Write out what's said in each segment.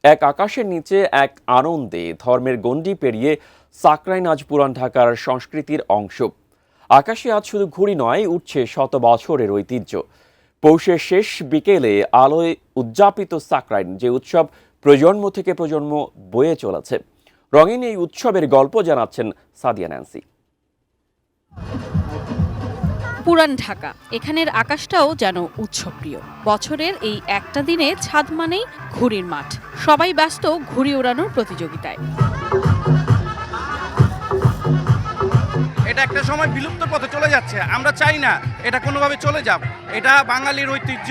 এক আকাশের নিচে এক আনন্দে ধর্মের গণ্ডি পেরিয়ে সাকরাইন আজ পুরান ঢাকার সংস্কৃতির অংশ। আকাশে আজ শুধু ঘুড়ি নয়, উঠছে শত বছরের ঐতিহ্য। পৌষের শেষ বিকেলে আলোয় উদযাপিত সাকরাইন, যে উৎসব প্রজন্ম থেকে প্রজন্ম বয়ে চলেছে। রঙিন এই উৎসবের গল্প জানাচ্ছেন সাদিয়া ন্যান্সি। পুরান ঢাকা, এখানের আকাশটাও যেন উৎসবপ্রিয়। বছরের এই একটা দিনে ছাদ মানেই ঘুড়ির মাঠ, সবাই ব্যস্ত ঘুড়ি ওড়ানোর প্রতিযোগিতায়। এটা একটা সময় বিলুপ্ত পথে চলে যাচ্ছে, আমরা চাই না এটা কোনোভাবে চলে যাক। এটা বাঙালির ঐতিহ্য,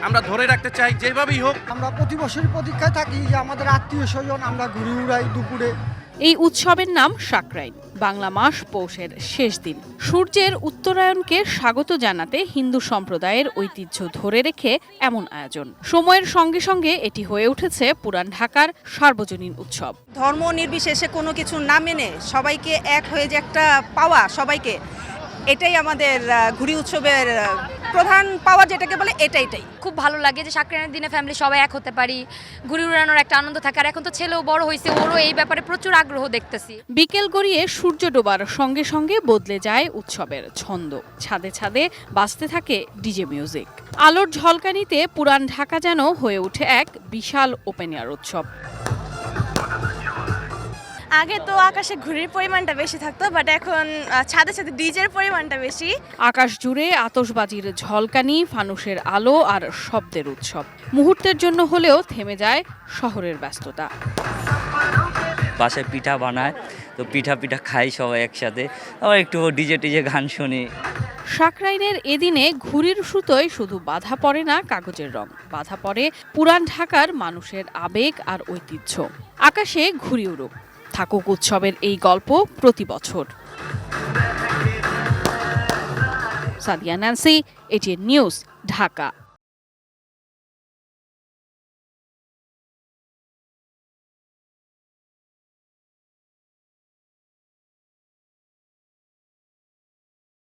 আমরা ধরে রাখতে চাই যেভাবেই হোক। আমরা প্রতি বছরই প্রতীক্ষায় থাকি যে আমাদের আত্মীয় স্বজন আমরা ঘুরে উড়াই দুপুরে। এই উৎসবের নাম সাকরাইন, বাংলা মাস পৌষের শেষ দিন। সূর্যের উত্তরায়ণকে স্বাগত জানাতে হিন্দু সম্প্রদায়ের ঐতিহ্য ধরে রেখে এমন আয়োজন। সময়ের সঙ্গে সঙ্গে এটি হয়ে উঠেছে পুরান ঢাকার সার্বজনীন উৎসব। ধর্ম নির্বিশেষে কোনো কিছু না মেনে সবাইকে এক হয়ে যে একটা পাওয়া, সবাইকে, এটাই আমাদের ঘুড়ি উৎসবের প্রধান পাওয়া, যেটাকে বলে এটাই। খুব ভালো লাগে যে সাকরাইনের দিনে ফ্যামিলি সবাই এক হতে পারি, ঘুড়ি উড়ানোর একটা আনন্দ থাকে। আর এখন তো ছেলেও বড় হয়েছে, ওরও এই ব্যাপারে প্রচুর আগ্রহ দেখতেছি। বিকেল গড়িয়ে সূর্য ডোবার সঙ্গে সঙ্গে বদলে যায় উৎসবের ছন্দ। ছাদে ছাদে বাজতে থাকে ডিজে মিউজিক। আলোর ঝলকানিতে পুরান ঢাকা যেন হয়ে ওঠে এক বিশাল ওপেন এয়ার উৎসব। আগে তো আকাশে ঘুড়ির পরিমাণটা বেশি থাকতো, বাট এখন ছাদে ছাদে ডিজের পরিমাণটা বেশি। আকাশ জুড়ে আতশবাজির ঝলকানি, ফানুসের আলো আর শব্দের উৎসব। মুহূর্তের জন্য হলেও থেমে যায় শহরের ব্যস্ততা। বাসায় পিঠা বানায়, তো পিঠা খাই সবাই একসাথে, আবার একটু ডিজে গান শুনি। সাকরাইনের এদিনে ঘুড়ির সুতোয় শুধু বাধা পড়ে না কাগজের রং, বাধা পড়ে পুরান ঢাকার মানুষের আবেগ আর ঐতিহ্য। আকাশে ঘুড়ি উড়ুক, থাকুক উৎসবের এই গল্প প্রতি বছর। Sadia Nancy, ATN news, Dhaka.